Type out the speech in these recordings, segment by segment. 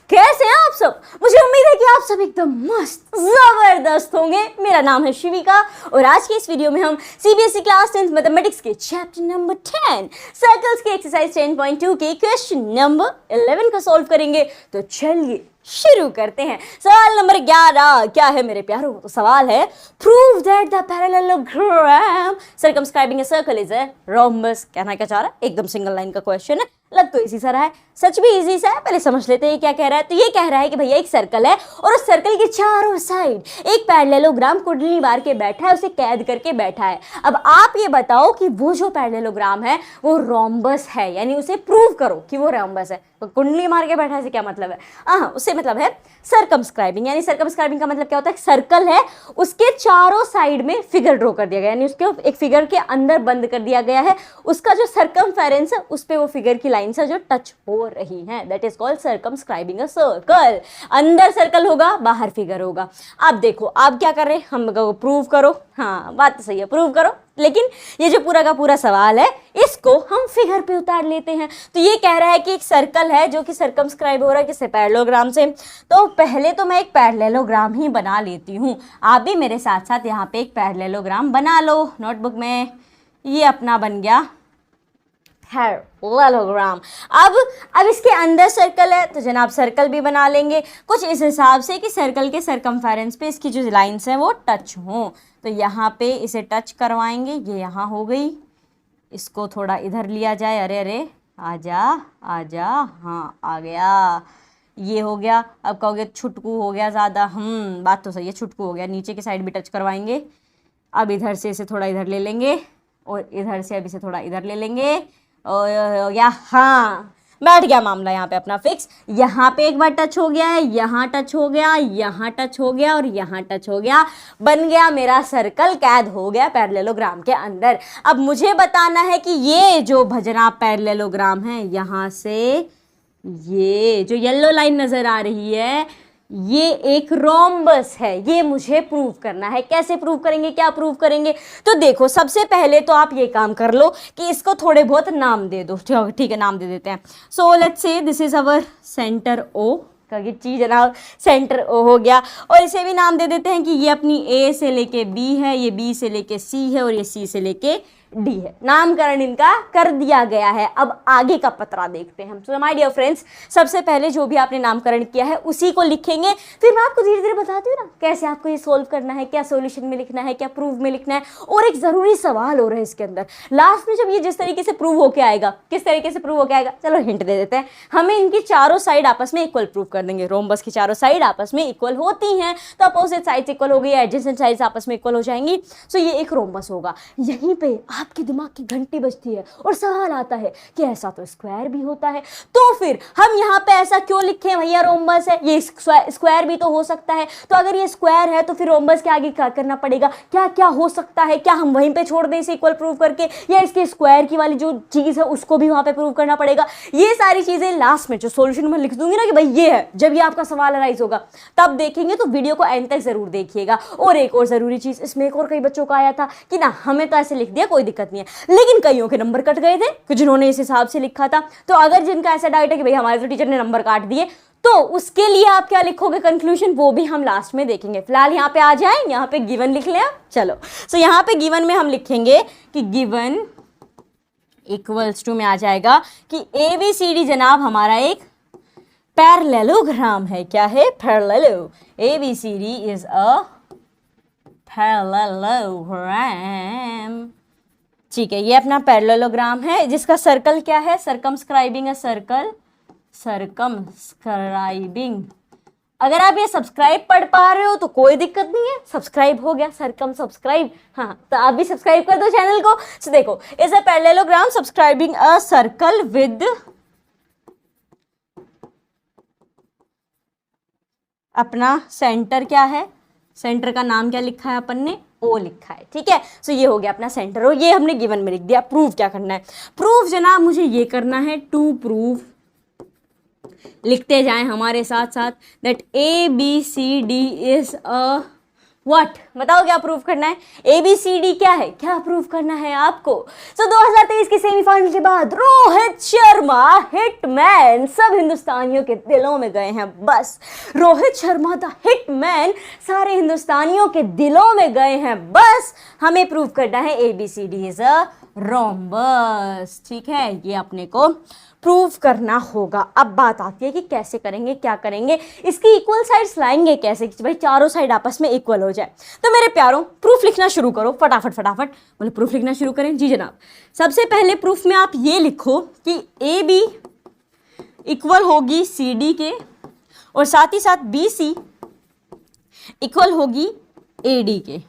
कैसे हैं आप सब? मुझे उम्मीद है कि आप सब एकदम मस्त जबरदस्त होंगे। मेरा नाम है शिविका और आज की इस वीडियो में हम सीबीएसई क्लास 10 मैथमेटिक्स के चैप्टर नंबर 10 सर्कल्स के एक्सरसाइज 10.2 के क्वेश्चन नंबर 11 को सॉल्व करेंगे। तो चलिए शुरू करते हैं। सवाल नंबर 11 क्या है मेरे प्यारों? तो सवाल है prove that the parallelogram circumscribing a circle is a rhombus. कहना क्या चाह रहा है? एकदम सिंगल लाइन का क्वेश्चन है, लग तो इजी सा रहा है, सच भी इजी सा है। पहले समझ लेते हैं क्या कह रहा है। तो ये कह रहा है कि भैया एक सर्कल है और उस सर्कल के चारों साइड एक पैरेललोग्राम कुंडली मार के बैठा है, उसे कैद करके बैठा है। अब आप ये बताओ कि वो जो पैरेललोग्राम है वो रोम्बस है, यानी उसे प्रूव करो कि वो रोम्बस है। तो कुंडली मार के बैठा है से क्या मतलब है? उससे मतलब है सर्कमस्क्राइबिंग। यानी सर्कमस्क्राइबिंग का मतलब क्या होता है? सर्कल है, उसके चारों साइड में फिगर ड्रॉ कर दिया गया, यानी उसके एक फिगर के अंदर बंद कर दिया गया है। उसका जो सर्कमफेरेंस है उस पे वो फिगर की लाइन से जो टच हो रही है, that is called circumscribing a circle. अंदर सर्कल होगा, बाहर फिगर होगा। अब देखो आप क्या कर रहे हैं, हम प्रूव करो। हाँ बात तो सही है, प्रूव करो। लेकिन ये जो पूरा का पूरा सवाल है इसको हम फिगर पे उतार लेते हैं। तो ये कह रहा है कि एक सर्कल है जो कि सर्कमस्क्राइब हो रहा है किससे? पैरेललोग्राम से। तो पहले तो मैं एक पैरेललोग्राम ही बना लेती हूँ। आप भी मेरे साथ साथ यहाँ पे एक पैरेललोग्राम बना लो नोटबुक में। ये अपना बन गया पैरेललोग्राम। अब इसके अंदर सर्कल है तो जनाब सर्कल भी बना लेंगे कुछ इस हिसाब से कि सर्कल के सर्कमफेरेंस पे इसकी जो लाइंस हैं वो टच हों। तो यहाँ पे इसे टच करवाएंगे, ये यहाँ हो गई। इसको थोड़ा इधर लिया जाए, अरे अरे आजा आजा, हाँ आ गया, ये हो गया। अब कहोगे छुटकू हो गया ज़्यादा, बात तो सही है, छुटकू हो गया। नीचे की साइड भी टच करवाएंगे। अब इधर से इसे थोड़ा इधर ले लेंगे और इधर से अब इसे थोड़ा इधर ले लेंगे और या हाँ बैठ गया मामला यहाँ पे अपना फिक्स। यहाँ पे एक बार टच हो गया है, यहाँ टच हो गया, यहाँ टच हो गया और यहाँ टच हो गया। बन गया मेरा सर्कल, कैद हो गया पैरेललोग्राम के अंदर। अब मुझे बताना है कि ये जो भजना पैरेललोग्राम है, यहाँ से ये जो येलो लाइन नजर आ रही है ये एक रोम्बस है। ये मुझे प्रूव करना है। कैसे प्रूव करेंगे, क्या प्रूव करेंगे? तो देखो सबसे पहले तो आप ये काम कर लो कि इसको थोड़े बहुत नाम दे दो। ठीक है, नाम दे देते हैं। So let's say this is our centre O का ये चीज जनाब सेंटर ओ हो गया। और इसे भी नाम दे देते हैं कि ये अपनी ए से लेके बी है, ये बी से लेके सी है और ये सी से लेके डी है। नामकरण इनका कर दिया गया है। अब आगे का पतरा देखते हैं हम। सो माय डियर फ्रेंड्स, सबसे पहले जो भी आपने नामकरण किया है उसी को लिखेंगे। फिर मैं आपको धीरे धीरे बताती हूँ ना कैसे आपको ये सोल्व करना है, क्या सॉल्यूशन में लिखना है, क्या प्रूव में लिखना है। और एक जरूरी सवाल हो रहा है इसके अंदर लास्ट में, जब ये जिस तरीके से प्रूव होके आएगा, किस तरीके से प्रूव होके आएगा, चलो हिंट दे देते हैं। हमें इनकी चारों साइड आपस में इक्वल प्रूव कर देंगे। रोम्बस की चारों साइड आपस में इक्वल होती हैं तो अपोजिट साइड्स इक्वल हो गई, एडजेसेंट साइड्स आपस में इक्वल हो जाएंगी। सो ये एक रोम्बस होगा। यहीं पे आपके दिमाग की घंटी बजती है और सवाल आता है कि ऐसा तो स्क्वायर भी होता है, तो फिर हम यहाँ पे ऐसा क्यों लिखे भैया? रोम्बस है, ये स्क्वायर भी तो हो सकता है। तो अगर ये स्क्वायर है तो फिर रोम्बस के आगे क्या करना पड़ेगा? क्या क्या हो सकता है? क्या हम वहीं पे छोड़ दें इसे इक्वल प्रूव करके, या इसके स्क्वायर की वाली जो चीज है उसको भी वहां पे प्रूव करना पड़ेगा? ये सारी चीजें लास्ट में जो सोल्यूशन में लिख दूंगी ना कि भाई ये है, जब ये आपका सवाल अराइज होगा तब देखेंगे। तो वीडियो को एंड तक जरूर देखिएगा। और एक और जरूरी चीज, इसमें एक और कई बच्चों का आया था कि ना हमें तो ऐसे लिख दिया कोई दिक्कत नहीं है, लेकिन कईयों के नंबर कट गए थे कि जिन्होंने इस हिसाब से लिखा था। तो अगर जिनका ऐसा डाउट है कि भाई हमारे तो टीचर ने नंबर काट दिए, तो उसके लिए आप क्या लिखोगे कंक्लूजन, वो भी हम लास्ट में देखेंगे। फिलहाल यहाँ पे आ जाए, यहाँ पे गिवन लिख लें आप। चलो सो यहाँ पे गिवन में हम लिखेंगे कि गिवन इक्वल्स टू में आ जाएगा कि ABCD जनाब हमारा एक पैरेललोग्राम है। क्या है? पैरेललो। ABCD is a parallelogram. ठीक है, ये अपना पैरेललोग्राम है जिसका सर्कल क्या है? Circumscribing a circle, circumscribing. अगर आप ये सब्सक्राइब पढ़ पा रहे हो तो कोई दिक्कत नहीं है, सब्सक्राइब हो गया, सर्कम सब्सक्राइब। हाँ तो आप भी सब्सक्राइब कर दो चैनल को। सो देखो is a parallelogram subscribing a circle with अपना सेंटर क्या है? सेंटर का नाम क्या लिखा है अपन ने? ओ लिखा है। ठीक है, सो ये हो गया अपना सेंटर। और ये हमने गिवन में लिख दिया। प्रूव क्या करना है? प्रूव जनाब मुझे ये करना है टू प्रूव, लिखते जाएं हमारे साथ साथ, that ABCD is a what, बताओ क्या प्रूव करना है? ABCD क्या है, क्या प्रूव करना है आपको? तो 2023 के सेमीफाइनल के बाद रोहित शर्मा हिटमैन सब हिंदुस्तानियों के दिलों में गए हैं बस। रोहित शर्मा द हिटमैन सारे हिंदुस्तानियों के दिलों में गए हैं बस। हमें प्रूव करना है ABCD इज अ रोम्बस। ठीक है, ये अपने को प्रूव करना होगा। अब बात आती है कि कैसे करेंगे, क्या करेंगे, इसकी इक्वल साइड्स लाएंगे कैसे कि भाई चारों साइड आपस में इक्वल हो जाए। तो मेरे प्यारों प्रूफ लिखना शुरू करो फटाफट फटाफट। बोले प्रूफ लिखना शुरू करें? जी जनाब। सबसे पहले प्रूफ में आप ये लिखो कि AB इक्वल होगी CD के और साथ ही साथ BC इक्वल होगी AD के।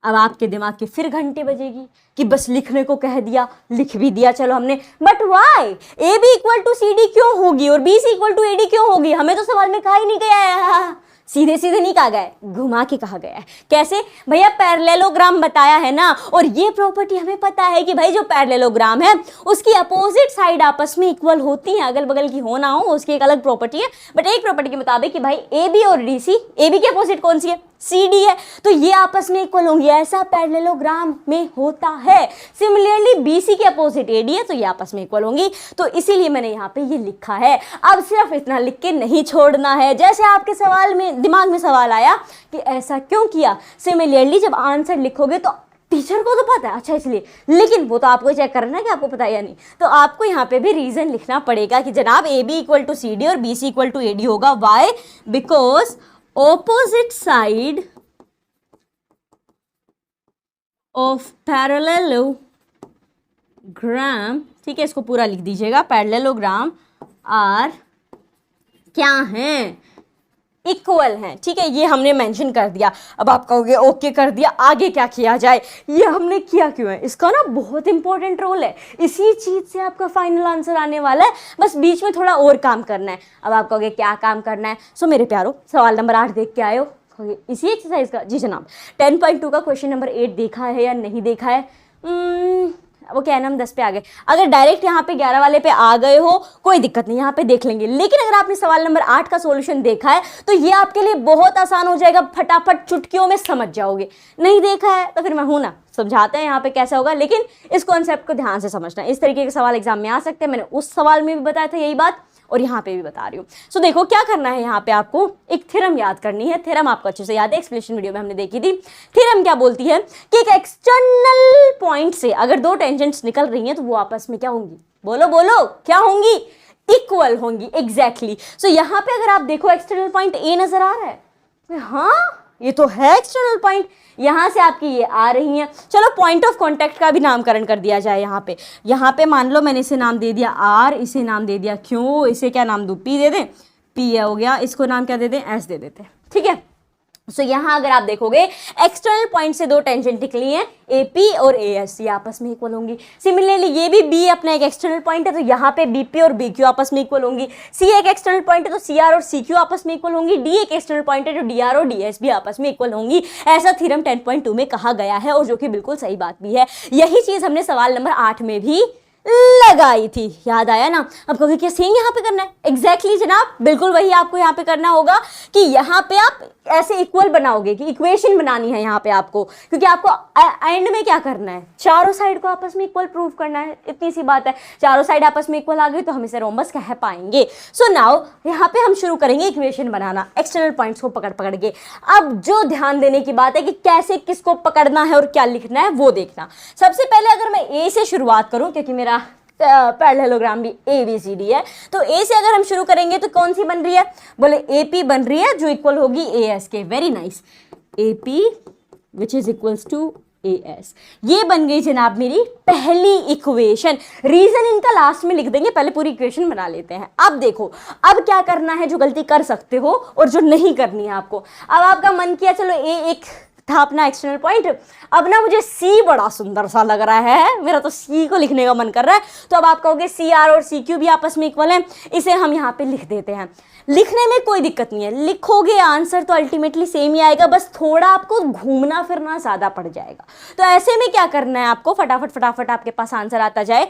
अब आपके दिमाग की फिर घंटे बजेगी कि बस लिखने को कह दिया, लिख भी दिया चलो हमने, but why AB equal to CD क्यों होगी और BC इक्वल टू AD क्यों होगी? हमें तो सवाल में कहा ही नहीं गया है, सीधे सीधे नहीं कहा गया है, घुमा के कहा गया है। कैसे भैया? पैरेललोग्राम बताया है ना, और ये प्रॉपर्टी हमें पता है कि भाई जो पैरेललोग्राम है उसकी अपोजिट साइड आपस में इक्वल होती है, अगल बगल की हो ना हो उसकी एक अलग प्रॉपर्टी है, बट एक प्रॉपर्टी के मुताबिक कि भाई AB और DC, AB की अपोजिट कौन सी है? CD है, तो ये आपस में इक्वल होंगी, ऐसा पैरेललोग्राम में होता है। सिमिलरली BC के अपोजिट AD है, तो ये आपस में इक्वल होंगी, तो इसीलिए मैंने यहाँ पे ये लिखा है। अब सिर्फ इतना लिख के नहीं छोड़ना है, जैसे आपके सवाल में दिमाग में सवाल आया कि ऐसा क्यों किया, सिमिलरली जब आंसर लिखोगे तो टीचर को तो पता है, अच्छा इसलिए, लेकिन वो तो आपको चेक करना है कि आपको पता है या नहीं, तो आपको यहाँ पे भी रीजन लिखना पड़ेगा कि जनाब AB इक्वल टू CD और BC इक्वल टू AD होगा। Why? Because opposite side of parallelogram, ठीक है, इसको पूरा लिख दीजिएगा, पैरेललोग्राम आर क्या हैं? इक्वल हैं। ठीक है, ये हमने मेंशन कर दिया। अब आप कहोगे ओके कर दिया, आगे क्या किया जाए? ये हमने किया क्यों है? इसका ना बहुत इंपॉर्टेंट रोल है, इसी चीज से आपका फाइनल आंसर आने वाला है, बस बीच में थोड़ा और काम करना है। अब आप कहोगे क्या काम करना है? सो मेरे प्यारो सवाल नंबर 8 देख के आए हो इसी एक्सरसाइज का? जी जनाब। 10.2 का क्वेश्चन नंबर 8 देखा है या नहीं देखा है? वो क्या है ना, हम 10 पे आ गए। अगर डायरेक्ट यहाँ पे 11 वाले पे आ गए हो कोई दिक्कत नहीं, यहाँ पे देख लेंगे, लेकिन अगर आपने सवाल नंबर 8 का सॉल्यूशन देखा है तो ये आपके लिए बहुत आसान हो जाएगा, फटाफट चुटकियों में समझ जाओगे। नहीं देखा है तो फिर मैं हूं ना, समझाते हैं यहाँ पे कैसा होगा, लेकिन इस कॉन्सेप्ट को ध्यान से समझना। इस तरीके के सवाल एग्जाम में आ सकते हैं, मैंने उस सवाल में भी बताया था यही बात और यहाँ पे भी बता रही हूँ। सो देखो क्या करना है, यहाँ पे आपको एक थ्योरम याद करनी है। थ्योरम आपको अच्छे से याद है, एक्सप्लेनेशन वीडियो में हमने देखी थी। थ्योरम क्या बोलती है कि एक एक्सटर्नल पॉइंट से अगर दो टेंजेंट्स निकल रही हैं तो वो आपस में क्या होंगी? बोलो बोलो, क्या होंगी? इक्वल होंगी। एग्जैक्टली। सो यहाँ पे अगर आप देखो एक्सटर्नल पॉइंट ए नजर आ रहा है, हाँ ये तो है एक्सटर्नल पॉइंट, यहाँ से आपकी ये आ रही हैं। चलो पॉइंट ऑफ कांटेक्ट का भी नामकरण कर दिया जाए। यहाँ पे मान लो मैंने इसे नाम दे दिया आर, इसे नाम दे दिया क्यू, इसे क्या नाम दूं? पी दे दें, पी हो गया, इसको नाम क्या दे दें? एस दे देते हैं। ठीक है, सो यहाँ अगर आप देखोगे एक्सटर्नल पॉइंट से दो टेंजेंट निकली हैं AP और AS, ये आपस में इक्वल होंगी। सिमिलरली ये भी B अपना एक एक्सटर्नल पॉइंट है तो यहाँ पे BP और BQ आपस में इक्वल होंगी। C एक एक्सटर्नल पॉइंट है तो CR और CQ आपस में इक्वल होंगी। D एक एक्सटर्नल पॉइंट है तो DR और DS भी आपस में इक्वल होंगी। ऐसा थ्योरम 10.2 में कहा गया है और जो कि बिल्कुल सही बात भी है। यही चीज हमने सवाल नंबर 8 में भी लगाई थी, याद आया ना? अब कहोगे क्या सेम यहाँ पे करना है? एग्जैक्टली जनाब, बिल्कुल वही आपको यहाँ पे करना होगा कि यहाँ पे आप ऐसे इक्वल बनाओगे कि इक्वेशन बनानी है यहाँ पे आपको, क्योंकि आपको एंड में क्या करना है? चारों साइड को आपस में इक्वल प्रूव करना है। इतनी सी बात है, चारों साइड आपस में इक्वल आ गई तो हम इसे रोम्बस कह पाएंगे। सो नाउ यहाँ पे हम शुरू करेंगे इक्वेशन बनाना एक्सटर्नल पॉइंट्स को पकड़ पकड़ के। अब जो ध्यान देने की बात है कि कैसे किसको पकड़ना है और क्या लिखना है वो देखना। सबसे पहले अगर मैं ए से शुरुआत करूं, क्योंकि मेरा पैरेललोग्राम भी ABCD है, तो A से अगर हम शुरू करेंगे तो कौन सी बन रही है? बोले AP बन रही है जो इक्वल होगी AS के। Very nice, AP which is equals to AS। ये बन गई जनाब मेरी पहली इक्वेशन। रीजन इनका लास्ट में लिख देंगे, पहले पूरी इक्वेशन बना लेते हैं। अब देखो अब क्या करना है जो गलती कर सकते हो और जो नहीं करनी है आपको। अब आपका मन किया चलो A एक था अपना एक्सटर्नल पॉइंट। अब ना मुझे सी बड़ा सुंदर सा लग रहा है, मेरा तो सी को लिखने का मन कर रहा है। तो अब आप कहोगे सी आर और सी क्यू भी आपस में इक्वल है, इसे हम यहाँ पे लिख देते हैं। लिखने में कोई दिक्कत नहीं है, लिखोगे आंसर तो अल्टीमेटली सेम ही आएगा, बस थोड़ा आपको घूमना फिरना ज़्यादा पड़ जाएगा। तो ऐसे में क्या करना है आपको, फटाफट आपके पास आंसर आता जाए।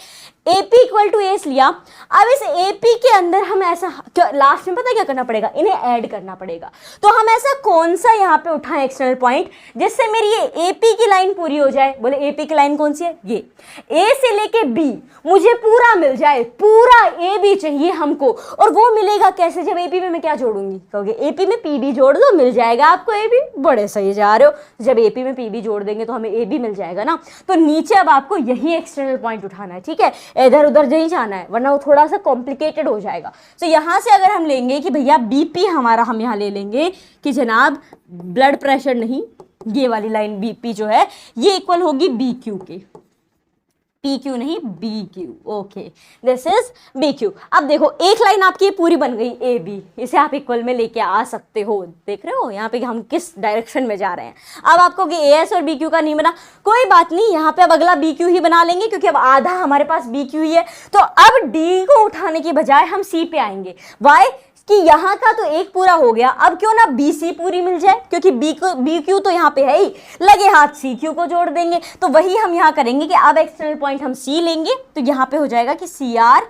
AP इक्वल टू एस लिया, अब इस AP के अंदर हम ऐसा लास्ट में पता है क्या करना पड़ेगा, इन्हें ऐड करना पड़ेगा। तो हम ऐसा कौन सा यहाँ पे उठाएं एक्सटर्नल पॉइंट जिससे मेरी ये AP की लाइन पूरी हो जाए। बोले AP की लाइन कौन सी है, ये A से लेके B मुझे पूरा मिल जाए, पूरा AB चाहिए हमको। और वो मिलेगा कैसे, जब AP में मैं क्या जोड़ूंगी, कहोगे AP में PB जोड़ दो, मिल जाएगा आपको AB। बड़े सही जा रहे हो, जब AP में PB जोड़ देंगे तो हमें AB मिल जाएगा ना। तो नीचे अब आपको यही एक्सटर्नल पॉइंट उठाना है, ठीक है, इधर उधर नहीं जाना है वरना वो थोड़ा सा कॉम्प्लिकेटेड हो जाएगा। तो यहाँ से अगर हम लेंगे कि भैया BP हमारा, हम यहाँ ले लेंगे कि जनाब ब्लड प्रेशर नहीं, ये वाली लाइन BP जो है ये इक्वल होगी BQ के, PQ नहीं BQ, okay this is BQ। अब देखो एक लाइन आपकी पूरी बन गई AB, इसे आप इक्वल में लेके आ सकते हो। देख रहे हो यहाँ पे हम किस डायरेक्शन में जा रहे हैं। अब आपको कि AS और BQ का नहीं बना, कोई बात नहीं, यहाँ पे अब अगला BQ ही बना लेंगे क्योंकि अब आधा हमारे पास BQ ही है। तो अब D को उठाने के बजाय हम C पे आएंगे। वाई कि यहाँ का तो एक पूरा हो गया, अब क्यों ना BC पूरी मिल जाए, क्योंकि BQ तो यहाँ पे है ही, लगे हाथ CQ को जोड़ देंगे। तो वही हम यहाँ करेंगे कि अब एक्सटर्नल पॉइंट हम C लेंगे, तो यहाँ पे हो जाएगा कि CR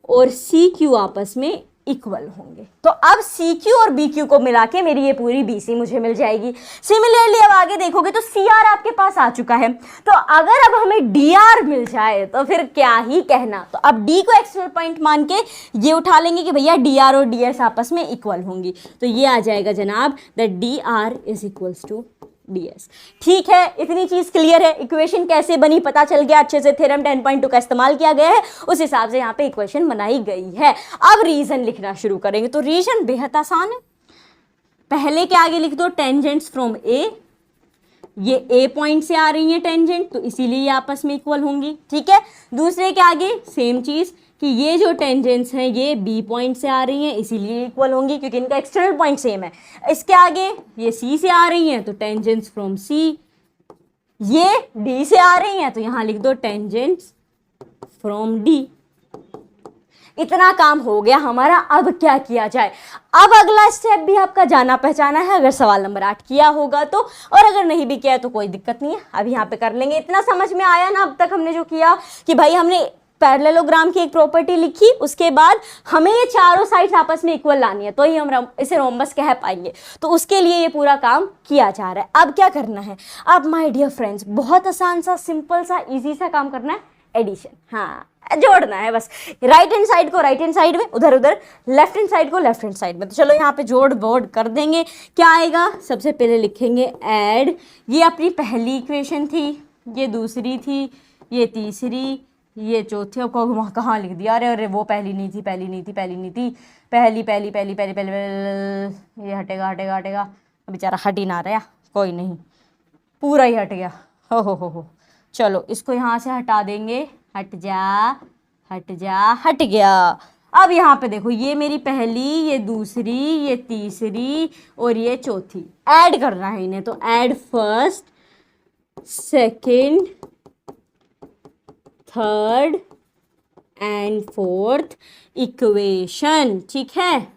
और CQ आपस में इक्वल होंगे। तो अब CQ और BQ को मिला के मेरी ये पूरी BC मुझे मिल जाएगी। सिमिलरली अब आगे देखोगे तो CR आपके पास आ चुका है, तो अगर अब हमें DR मिल जाए तो फिर क्या ही कहना। तो अब D को एक्सटर्नल पॉइंट मान के ये उठा लेंगे कि भैया DR और DS आपस में इक्वल होंगी। तो ये आ जाएगा जनाब that DR is equals to DS। ठीक है, इतनी चीज क्लियर है। इक्वेशन कैसे बनी पता चल गया, अच्छे से थ्योरम 10.2 का इस्तेमाल किया गया है, उस हिसाब से यहाँ पे इक्वेशन बनाई गई है। अब रीजन लिखना शुरू करेंगे। तो रीजन बेहद आसान है, पहले के आगे लिख दो टेंजेंट्स फ्रॉम A, ये A पॉइंट से आ रही है टेंजेंट, तो इसीलिए ये आपस में इक्वल होंगी। ठीक है, दूसरे के आगे सेम चीज कि ये जो टेंजेंट्स हैं ये B पॉइंट से आ रही हैं, इसीलिए इक्वल होंगी क्योंकि इनका एक्सटर्नल पॉइंट सेम है। इसके आगे ये C से आ रही हैं, तो टेंजेंट्स फ्रॉम C, ये D से आ रही हैं, तो यहाँ लिख दो टेंजेंट्स फ्रॉम D। इतना काम हो गया हमारा। अब क्या किया जाए, अब अगला स्टेप भी आपका जाना पहचाना है, अगर सवाल नंबर 8 किया होगा तो, और अगर नहीं भी किया तो कोई दिक्कत नहीं है, अब यहाँ पे कर लेंगे। इतना समझ में आया ना अब तक हमने जो किया कि भाई हमने पैरेललोग्राम की एक प्रॉपर्टी लिखी, उसके बाद हमें ये चारों साइड्स आपस में इक्वल लानी है, तो ही हम इसे रोम्बस कह पाएंगे। तो उसके लिए ये पूरा काम किया जा रहा है। अब क्या करना है, अब माय डियर फ्रेंड्स बहुत आसान सा, सिंपल सा, इजी सा काम करना है, एडिशन। हाँ, जोड़ना है बस, राइट हैंड साइड को राइट हैंड साइड में, उधर उधर लेफ्ट हैंड साइड को लेफ्ट हैंड साइड में। तो चलो यहाँ पे जोड़ बोर्ड कर देंगे। क्या आएगा, सबसे पहले लिखेंगे ऐड, ये अपनी पहली इक्वेशन थी, ये दूसरी थी, ये तीसरी, ये चौथी। अब वहाँ कहाँ लिख दिया, अरे अरे वो पहली नहीं थी, पहली नहीं थी, पहली नहीं थी, पहली पहली पहली पहली पहली, ये हटेगा हटेगा हटेगा, बेचारा हट ही ना रहा, कोई नहीं पूरा ही हट गया। हो चलो इसको यहाँ से हटा देंगे, हट जा हट जा, हट गया। अब यहाँ पे देखो, ये मेरी पहली, ये दूसरी, ये तीसरी और ये चौथी, ऐड करना है इन्हें। तो add first, second, third and fourth equation. ठीक है,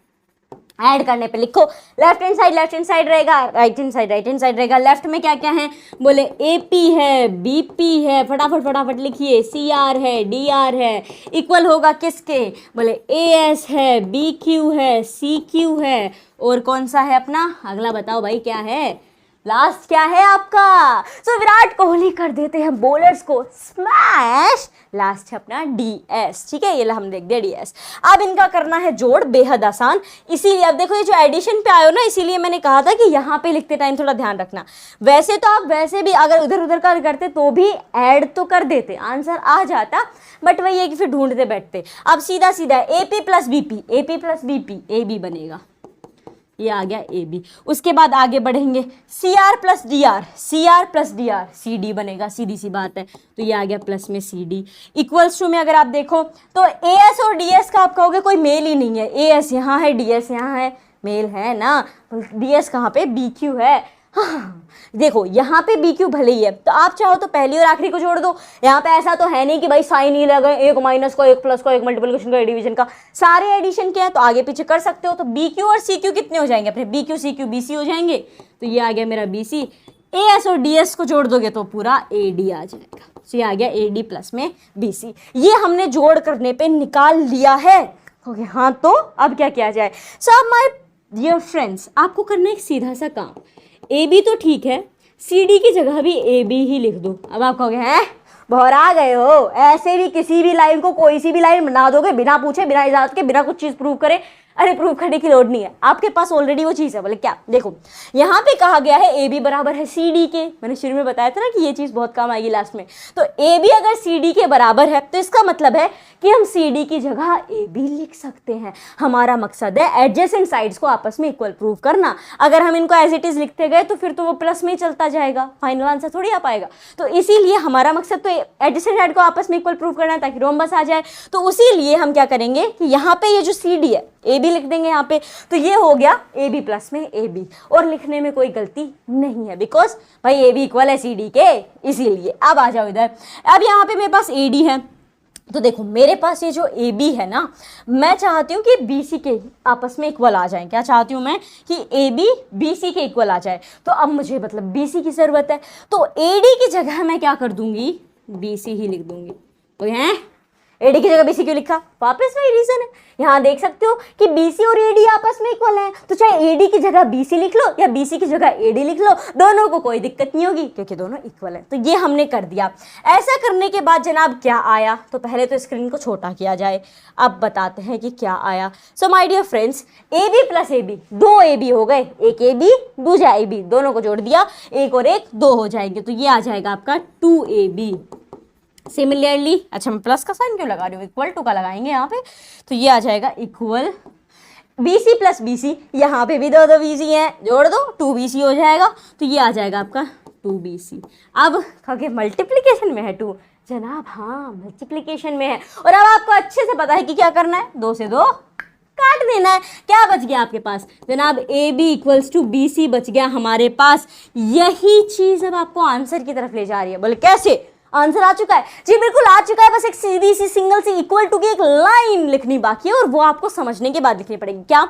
ऐड करने पे लिखो, लेफ्ट हैंड साइड रहेगा, राइट हैंड साइड रहेगा। लेफ्ट में क्या क्या है, बोले AP है, BP है, फटाफट लिखिए, CR है, DR है, इक्वल होगा किसके, बोले AS है, BQ है, CQ है, और कौन सा है अपना अगला, बताओ भाई क्या है, लास्ट क्या है आपका। सो विराट कोहली कर देते हैं बॉलर्स को स्मैश, लास्ट है अपना DS। ठीक है, ये हम देख दिया DS। अब इनका करना है जोड़, बेहद आसान। इसीलिए अब देखो, ये जो एडिशन पे आयो ना, इसीलिए मैंने कहा था कि यहाँ पे लिखते टाइम थोड़ा ध्यान रखना। वैसे तो आप वैसे भी अगर उधर उधर का करते तो भी ऐड तो कर देते, आंसर आ जाता, बट वही है कि फिर ढूंढते बैठते। अब सीधा सीधा AP प्लस BP AB बनेगा, ये आ गया AB। उसके बाद आगे बढ़ेंगे, CR प्लस DR CD बनेगा, सीधी सी बात है। तो ये आ गया प्लस में CD, इक्वल्स टू में अगर आप देखो तो AS और DS का आप कहोगे कोई मेल ही नहीं है, AS यहाँ है, DS यहाँ है, मेल है ना। DS कहाँ पे, BQ है, हाँ, देखो यहाँ पे बी क्यू भले ही है, तो आप चाहो तो पहली और आखिरी को जोड़ दो। यहाँ पे ऐसा तो है नहीं कि भाई साइन ही लगे, एक माइनस का, एक प्लस का, एक मल्टीप्लिकेशन का, एक डिवीजन का, सारे एडिशन के हैं तो आगे पीछे कर सकते हो। तो बी क्यू और सी क्यू कितने हो जाएंगे अपने, B Q C Q B C हो जाएंगे। तो ये आ गया मेरा बी सी। ए एस और डी एस को जोड़ दोगे तो पूरा ए डी आ जाएगा। तो ये आ गया ए डी प्लस में बी सी। ये हमने जोड़ करने पे निकाल लिया है। ओके हाँ, तो अब क्या किया जाए। सो माय डियर फ्रेंड्स, आपको करना एक सीधा सा काम, ए बी तो ठीक है, सी डी की जगह भी ए बी ही लिख दो। अब आप कहोगे हैं भौरा गए हो, ऐसे भी किसी भी लाइन को कोई सी भी लाइन बना दोगे बिना पूछे, बिना इजाजत के, बिना कुछ चीज प्रूव करे। अरे प्रूव करने की लोड नहीं है, आपके पास ऑलरेडी वो चीज़ है। बोले क्या, देखो यहाँ पे कहा गया है ए बी बराबर है सी डी के। मैंने शुरू में बताया था ना कि ये चीज़ बहुत काम आएगी लास्ट में। तो ए बी अगर सी डी के बराबर है तो इसका मतलब है कि हम सी डी की जगह ए बी लिख सकते हैं। हमारा मकसद है एडजेसेंट साइड्स को आपस में इक्वल प्रूव करना। अगर हम इनको एज इट इज लिखते गए तो फिर तो वो प्लस में ही चलता जाएगा, फाइनल आंसर थोड़ी आ पाएगा। तो इसीलिए हमारा मकसद तो एडजेसेंट साइड को आपस में इक्वल प्रूव करना है ताकि रोम्बस आ जाए। तो उसी लिए हम क्या करेंगे कि यहाँ पे ये जो सी डी है ए बी लिख देंगे यहाँ पे। तो ये हो गया ए बी प्लस में ए बी, और लिखने में कोई गलती नहीं है बिकॉज भाई ए बी इक्वल है सी डी के, इसीलिए। अब आ जाओ इधर। अब यहाँ पे मेरे पास ए डी है, तो देखो मेरे पास ये जो ए बी है ना, मैं चाहती हूँ कि बी सी के आपस में इक्वल आ जाए। क्या चाहती हूँ मैं कि ए बी बी सी के इक्वल आ जाए। तो अब मुझे मतलब बी सी की ज़रूरत है, तो ए डी की जगह मैं क्या कर दूंगी, बी सी ही लिख दूंगी। तो हैं एडी की जगह बीसी क्यों लिखा, वापस वही रीजन है। यहाँ देख सकते हो कि बीसी और एडी आपस में इक्वल है, तो चाहे एडी की जगह बीसी लिख लो या बीसी की जगह एडी लिख लो, दोनों को कोई दिक्कत नहीं होगी क्योंकि दोनों इक्वल है। तो ये हमने कर दिया। ऐसा करने के बाद जनाब क्या आया, तो पहले तो स्क्रीन को छोटा किया जाए, अब बताते हैं कि क्या आया। So my dear friends, A B plus A B, दो ए बी हो गए, एक ए बी दूसरा ए बी, दोनों को जोड़ दिया, एक और एक दो हो जाएंगे। तो ये आ जाएगा आपका 2ab। सिमिलरली, अच्छा मैं प्लस का साइन क्यों लगा रही हूँ, इक्वल टू का लगाएंगे यहाँ पे। तो ये आ जाएगा equal B C plus B C, यहाँ पे भी दो दो बी सी हैं, जोड़ दो 2bc हो जाएगा। तो ये आ जाएगा आपका 2bc। अब क्योंकि मल्टीप्लिकेशन में है 2 जनाब, हाँ मल्टीप्लिकेशन में है, और अब आपको अच्छे से पता है कि क्या करना है, 2 से 2 काट देना है। क्या बच गया आपके पास जनाब, A B equals to B C बच गया हमारे पास। यही चीज अब आपको आंसर की तरफ ले जा रही है। बोले कैसे, आंसर आ चुका है जी, बिल्कुल आ चुका है। बस एक सीधी सी सिंगल सी इक्वल टू की एक लाइन लिखनी बाकी है, और वो आपको समझने के बाद लिखनी पड़ेगी। क्या,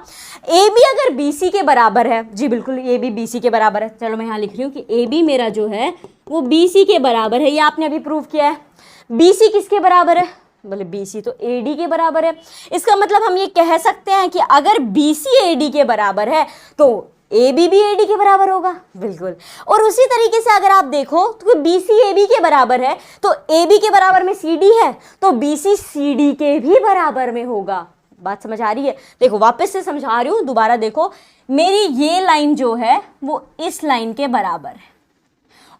ए बी अगर बी सी के बराबर है, जी बिल्कुल ए बी बी सी के बराबर है। चलो मैं यहाँ लिख रही हूँ कि ए बी मेरा जो है वो बी सी के बराबर है, ये आपने अभी प्रूव किया है। बी सी किसके बराबर है, बोले बी सी तो ए डी के बराबर है। इसका मतलब हम ये कह सकते हैं कि अगर बी सी ए डी के बराबर है तो ए बी भी ए डी के बराबर होगा, बिल्कुल। और उसी तरीके से अगर आप देखो तो बी सी ए बी के बराबर है, तो ए बी के बराबर में सी डी है, तो बी सी सी डी के भी बराबर में होगा। बात समझ आ रही है? देखो वापस से समझा रही हूँ, दोबारा देखो, मेरी ये लाइन जो है वो इस लाइन के बराबर है,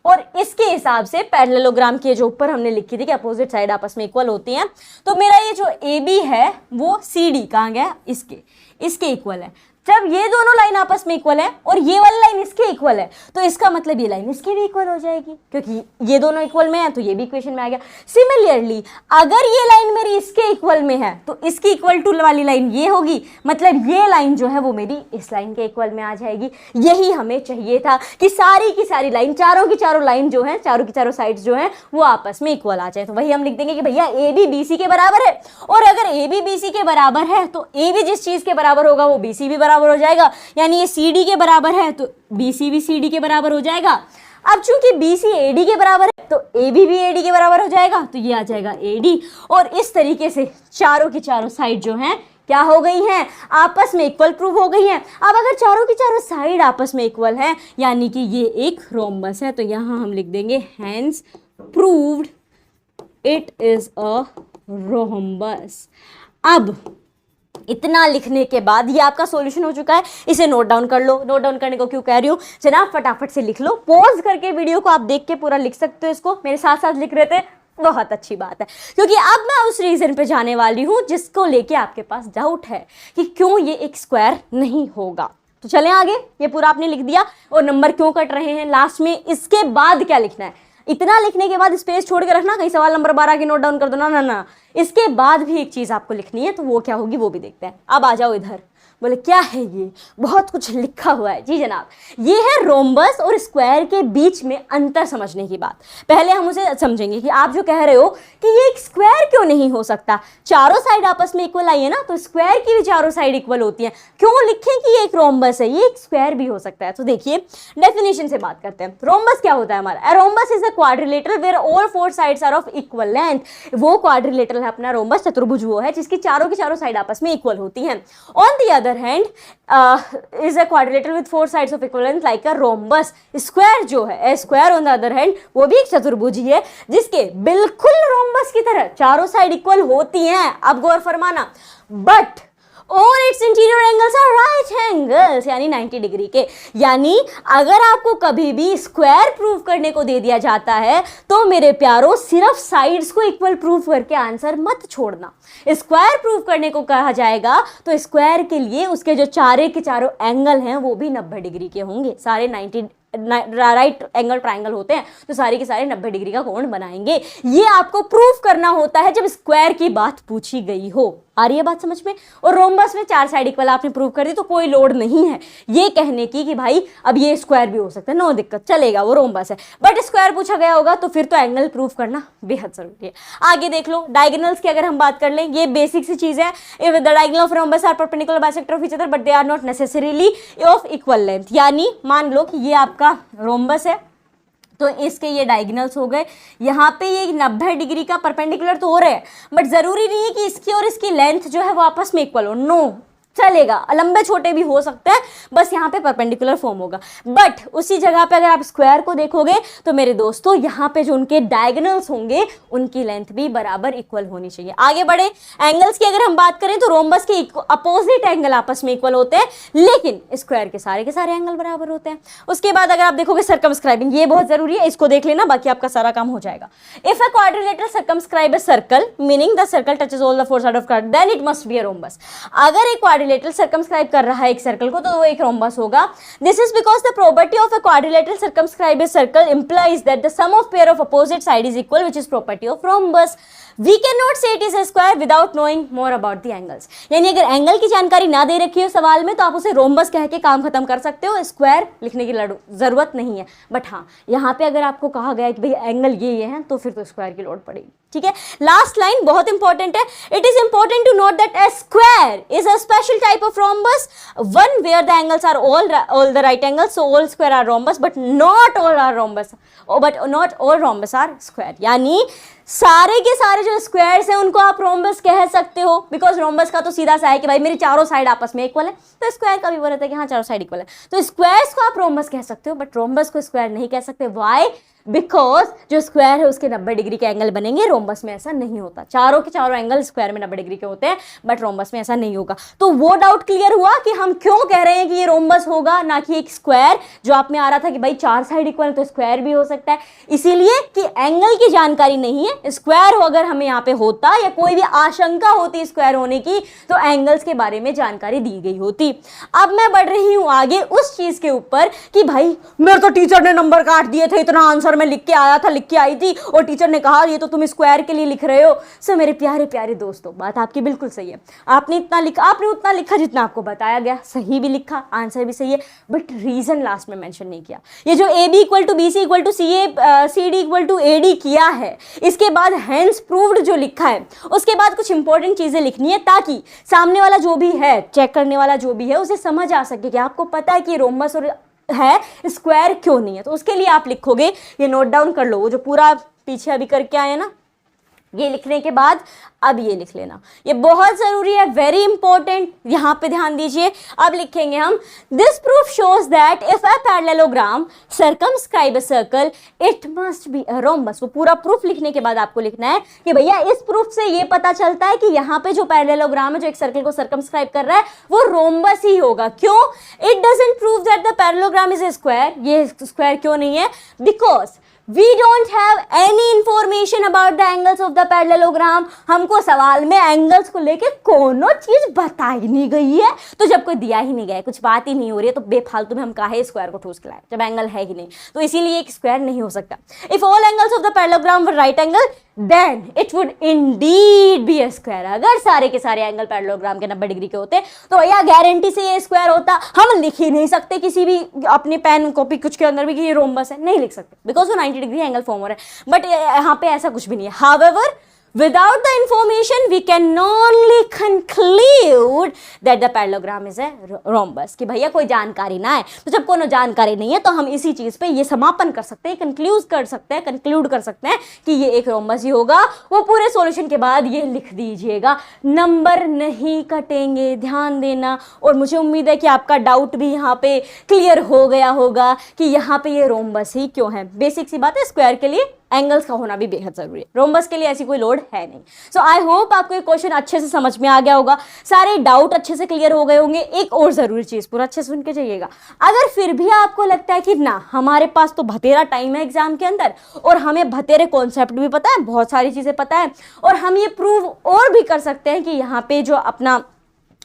और इसके हिसाब से पैरेललोग्राम के जो ऊपर हमने लिखी थी कि अपोजिट साइड आपस में इक्वल होती हैं, तो मेरा ये जो ए बी है वो सी डी कहाँ गया, इसके इक्वल है। जब ये दोनों लाइन आपस में इक्वल है और ये वाली लाइन इसके इक्वल है, तो इसका मतलब ये लाइन इसके भी इक्वल हो जाएगी, क्योंकि ये दोनों इक्वल में है तो ये भी इक्वेशन में आ गया। सिमिलरली अगर ये लाइन मेरी इसके इक्वल में है तो इसकी इक्वल टू वाली लाइन ये होगी, मतलब ये लाइन जो है वो मेरी इस लाइन के इक्वल में आ जाएगी। यही हमें चाहिए था कि सारी की सारी लाइन, चारों की चारों लाइन जो है, चारों की चारों साइड्स जो है वो आपस में इक्वल आ जाए। तो वही हम लिख देंगे कि भैया ए बी बी सी के बराबर है, और अगर ए बी बी सी के बराबर है तो ए बी जिस चीज के बराबर होगा वो बी सी भी बराबर हो जाएगा। यानी ये सी डी के बराबर है तो बी सी भी सी डी के बराबर हो जाएगा। अब चूंकि बी सी ए डी के बराबर है तो ए बी भी ए डी के बराबर हो जाएगा, तो ये आ जाएगा ए डी। और इस तरीके से चारों की चारों साइड जो हैं क्या हो गई हैं, आपस में इक्वल प्रूव हो गई हैं। अब अगर चारों की चारों साइड आपस में इक्वल हैं, यानी कि ये एक रोम्बस है, तो यहां हम लिख देंगे hence proved it is a rhombus. अब इतना लिखने के बाद ये आपका सॉल्यूशन हो चुका है, इसे नोट डाउन कर लो। नोट डाउन करने को क्यों कह रही हूँ जनाब, फटाफट से लिख लो, पॉज करके वीडियो को आप देख के पूरा लिख सकते हो। इसको मेरे साथ साथ लिख रहे थे, बहुत अच्छी बात है, क्योंकि अब मैं उस रीजन पे जाने वाली हूँ जिसको लेके आपके पास डाउट है कि क्यों ये एक स्क्वायर नहीं होगा। तो चलें आगे, ये पूरा आपने लिख दिया, और नंबर क्यों कट रहे हैं लास्ट में, इसके बाद क्या लिखना है। इतना लिखने के बाद स्पेस छोड़ के रखना, कहीं सवाल नंबर 12 की नोट डाउन कर दो ना, ना ना, इसके बाद भी एक चीज आपको लिखनी है, तो वो क्या होगी वो भी देखते हैं। अब आ जाओ इधर, बोले क्या है ये, बहुत कुछ लिखा हुआ है। जी जनाब, ये है रोम्बस और स्क्वायर के बीच में अंतर समझने की बात। पहले हम उसे समझेंगे कि आप जो कह रहे हो कि ये एक स्क्वायर क्यों नहीं हो सकता, चारों साइड आपस में इक्वल आई है ना, तो स्क्वायर की भी चारों साइड इक्वल होती है, क्यों लिखें कि ये एक रोम्बस है, ये एक स्क्वायर भी हो सकता है। तो देखिए डेफिनेशन से बात करते हैं। रोम्बस क्या होता है हमारा, a rhombus is a quadrilateral where all four sides are of equal length. वो क्वाड्रिलेटरल है अपना रोम्बस, चतुर्भुज वो है जिसकी चारों की चारों साइड आपस में इक्वल होती हैं। On the other hand is a quadrilateral with four sides of equal length like a rhombus. Square जो है, a square on the other hand, वो भी एक चतुर्भुज ही है जिसके बिल्कुल रोम्बस की तरह चारों साइड इक्वल होती हैं। अब गौर फरमाना, बट और its interior angles are right angles, यानी 90 डिग्री के। यानी अगर आपको कभी भी स्क्वायर प्रूव करने को दे दिया जाता है तो मेरे प्यारों सिर्फ साइड्स को इक्वल प्रूव करके आंसर मत छोड़ना। स्क्वायर प्रूव करने को कहा जाएगा तो स्क्वायर के लिए उसके जो चारे के चारों एंगल हैं वो भी 90 डिग्री के होंगे। सारे 90 राइट एंगल ट्राइंगल होते हैं तो सारे के सारे 90 डिग्री का कोण बनाएंगे। ये आपको प्रूफ करना होता है जब स्क्वायर की बात पूछी गई हो। आ रही है बात समझ में? और रोम्बस में चार साइड इक्वल आपने प्रूव कर दी तो कोई लोड नहीं है ये कहने की कि भाई अब ये स्क्वायर भी हो सकता है, नो दिक्कत, चलेगा, वो रोम्बस है। बट स्क्वायर पूछा गया होगा तो फिर तो एंगल प्रूफ करना बेहद जरूरी है। आगे देख लो, डायगोनल्स की अगर हम बात कर लें, ये बेसिक सी चीज है। If the diagonal of rhombus are perpendicular bisector of each other but they are not necessarily of equal length. यानी मान लो कि ये आपका रोम्बस है तो इसके ये डायगोनल्स हो गए, यहाँ पे ये 90 डिग्री का परपेंडिकुलर तो हो रहे हैं बट जरूरी नहीं है कि इसकी और इसकी लेंथ जो है वो आपस में इक्वल हो, नो, चलेगा, लंबे छोटे भी हो सकते हैं, बस यहाँ पे परपेंडिकुलर फॉर्म होगा। बट उसी जगह पे अगर आप स्क्वायर को देखोगे तो मेरे दोस्तों यहाँ पे जो उनके डायगोनल्स होंगे उनकी लेंथ भी बराबर इक्वल होनी चाहिए। आगे बढ़े, एंगल्स की अगर हम बात करें तो रोम्बस के अपोजिट एंगल आपस में इक्वल होते हैं लेकिन स्क्वायर के सारे एंगल बराबर होते हैं। उसके बाद अगर आप देखोगे सर्कमस्क्राइबिंग, ये बहुत जरूरी है, इसको देख लेना, बाकी आपका सारा काम हो जाएगा। If a quadrilateral circumscribe a circle meaning the circle touches all the four side of quadrilateral then it must be a rhombus. अगर एक क्वाड्रिलेटरल सर्कमस्क्राइब कर रहा है एक सर्कल को तो वो एक रोम्बस होगा। This is because the property of a quadrilateral circumscribe a circle implies that the sum of pair of opposite side is equal, which is property of rhombus. We cannot say it is a square without knowing more about the angles. यानी अगर angle की जानकारी ना दे रखी हो सवाल में तो आप उसे रोम्बस कह के काम खत्म कर सकते हो, स्क्वायर लिखने की जरूरत नहीं है। बट हाँ, यहाँ पे अगर आपको कहा गया है कि भाई एंगल ये है तो फिर तो स्क्वायर की लोड पड़ेगी। ठीक है, लास्ट लाइन बहुत इंपॉर्टेंट है। It is important to note that a square is a special type of rhombus, one where the angles are all the right angles, so all square are rhombus but not all are rhombus, but not all rhombus are square. यानी सारे के सारे जो squares हैं उनको आप rhombus कह सकते हो, बिकॉज रोम्बस का तो सीधा सा है कि भाई मेरी चारों साइड आपस में इक्वल है, तो स्क्वायर का भी वो रहता है कि हाँ चारों साइड इक्वल है, तो स्क्वायर्स को आप रोम्बस कह सकते हो बट रोम्बस को स्क्वायर नहीं कह सकते। व्हाई? बिकॉज जो स्क्वायर है उसके 90 डिग्री के एंगल बनेंगे, रोम्बस में ऐसा नहीं होता। चारों के चारों एंगल स्क्वायर में 90 डिग्री के होते हैं बट रोम्बस में ऐसा नहीं होगा। तो वो डाउट क्लियर हुआ कि हम क्यों कह रहे हैं कि ये रोम्बस होगा ना कि एक स्क्वायर। जो आप में आ रहा था कि भाई चार साइड इक्वल तो स्क्वायर भी हो सकता है, इसीलिए कि एंगल की जानकारी नहीं है। स्क्वायर अगर हमें यहाँ पे होता या कोई भी आशंका होती स्क्वायर होने की तो एंगल्स के बारे में जानकारी दी गई होती। अब मैं बढ़ रही हूं आगे उस चीज के ऊपर कि भाई मेरे तो टीचर ने नंबर काट दिए थे, इतना आंसर मैं लिख के आया था, लिख के आई थी और टीचर ने कहा ये तो तुम स्क्वायर के लिए लिख रहे हो। सो मेरे प्यारे प्यारे दोस्तों, बात आपकी बिल्कुल सही है, आपने इतना लिखा, आपने उतना लिखा जितना आपको बताया गया, सही भी लिखा, आंसर भी सही है, बट रीजन लास्ट में मेंशन नहीं किया। ये जो A B equal to B C equal to C D equal to A D किया है, इसके बाद हेंस प्रूव्ड जो लिखा है उसके बाद कुछ इंपॉर्टेंट चीजें लिखनी है ताकि सामने वाला जो भी है, चेक करने वाला जो भी है, उसे समझ आ सके कि आपको पता है कि रोम्बस और है स्क्वायर क्यों नहीं है। तो उसके लिए आप लिखोगे, ये नोट डाउन कर लो, वो जो पूरा पीछे अभी करके आए ना, ये लिखने के बाद अब ये लिख लेना, ये बहुत जरूरी है, वेरी इंपॉर्टेंट, यहां पे ध्यान दीजिए। अब लिखेंगे हम, this proof shows that if a parallelogram circumscribe a circle it must be a rhombus. वो पूरा प्रूफ लिखने के बाद आपको लिखना है कि भैया इस प्रूफ से ये पता चलता है कि यहाँ पे जो पैरेललोग्राम है जो एक सर्कल को सर्कमस्क्राइब कर रहा है वो रोम्बस ही होगा। क्यों? It doesn't prove that the parallelogram is a square. ये स्क्वायर क्यों नहीं है? Because We don't have any information about the angles of the parallelogram। हमको सवाल में एंगल्स को लेके कोनो चीज बताई नहीं गई है, तो जब कोई दिया ही नहीं गया है, कुछ बात ही नहीं हो रही है, तो बेफालतू में हम काहे स्क्वायर को ठूस के लाए जब एंगल है ही नहीं, तो इसीलिए एक स्क्वायर नहीं हो सकता। If all angles of the parallelogram were right angle then it would indeed be a square। अगर सारे के सारे एंगल पैरेललोग्राम के 90 डिग्री के होते तो भैया गारंटी से ये स्क्वायर होता। हम लिख ही नहीं सकते किसी भी अपने पेन कॉपी कुछ के अंदर भी कि ये रोम्बस है, नहीं लिख सकते बिकॉज वो 90 डिग्री एंगल फॉर्म हो रहा है। बट यहाँ पे ऐसा कुछ भी नहीं है। However, without the information we can only conclude that the parallelogram is a rhombus। कि भैया कोई जानकारी ना है, तो जब कोनो जानकारी नहीं है तो हम इसी चीज पे ये समापन कर सकते हैं, कंक्लूड कर सकते हैं कि ये एक रोम्बस ही होगा। वो पूरे सॉल्यूशन के बाद ये लिख दीजिएगा, नंबर नहीं कटेंगे, ध्यान देना। और मुझे उम्मीद है कि आपका डाउट भी यहाँ पे क्लियर हो गया होगा कि यहाँ पे ये रोम्बस ही क्यों है। बेसिक सी बात है, स्क्वायर के लिए एंगल्स का होना भी बेहद जरूरी है, रोम्बस के लिए ऐसी कोई लोड है नहीं। सो आई होप आपको ये क्वेश्चन अच्छे से समझ में आ गया होगा, सारे डाउट अच्छे से क्लियर हो गए होंगे। एक और जरूरी चीज पूरा अच्छे से सुन के जाइएगा, अगर फिर भी आपको लगता है कि ना हमारे पास तो बतेरा टाइम है एग्जाम के अंदर और हमें बतेरे कॉन्सेप्ट भी पता है, बहुत सारी चीजें पता है और हम ये प्रूव और भी कर सकते हैं कि यहाँ पे जो अपना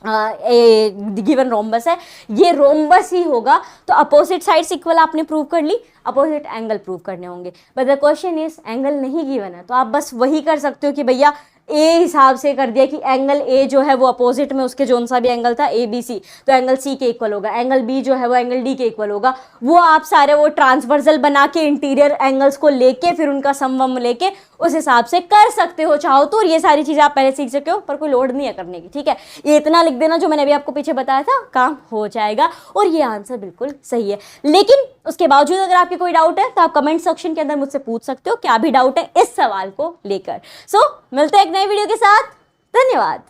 गिवन रोम्बस है ये रोम्बस ही होगा, तो अपोजिट साइड्स इक्वल आपने प्रूव कर ली, अपोजिट एंगल प्रूव करने होंगे। But the question is angle नहीं गिवन है, तो आप बस वही कर सकते हो कि भैया ए हिसाब से कर दिया कि एंगल ए जो है वो अपोजिट में उसके जोन सा भी एंगल था ए बी सी, तो एंगल सी के इक्वल होगा, एंगल बी जो है वो एंगल डी के इक्वल होगा। वो आप सारे वो ट्रांसवर्सल बना के इंटीरियर एंगल्स को लेके फिर उनका समवम लेके उस हिसाब से कर सकते हो चाहो तो। और ये सारी चीज़ें आप पहले सीख सके हो, पर कोई लोड नहीं है करने की, ठीक है। ये इतना लिख देना जो मैंने अभी आपको पीछे बताया था, काम हो जाएगा। और ये आंसर बिल्कुल सही है। लेकिन उसके बावजूद अगर आपके कोई डाउट है तो आप कमेंट सेक्शन के अंदर मुझसे पूछ सकते हो क्या भी डाउट है इस सवाल को लेकर। सो मिलते हैं एक नई वीडियो के साथ, धन्यवाद।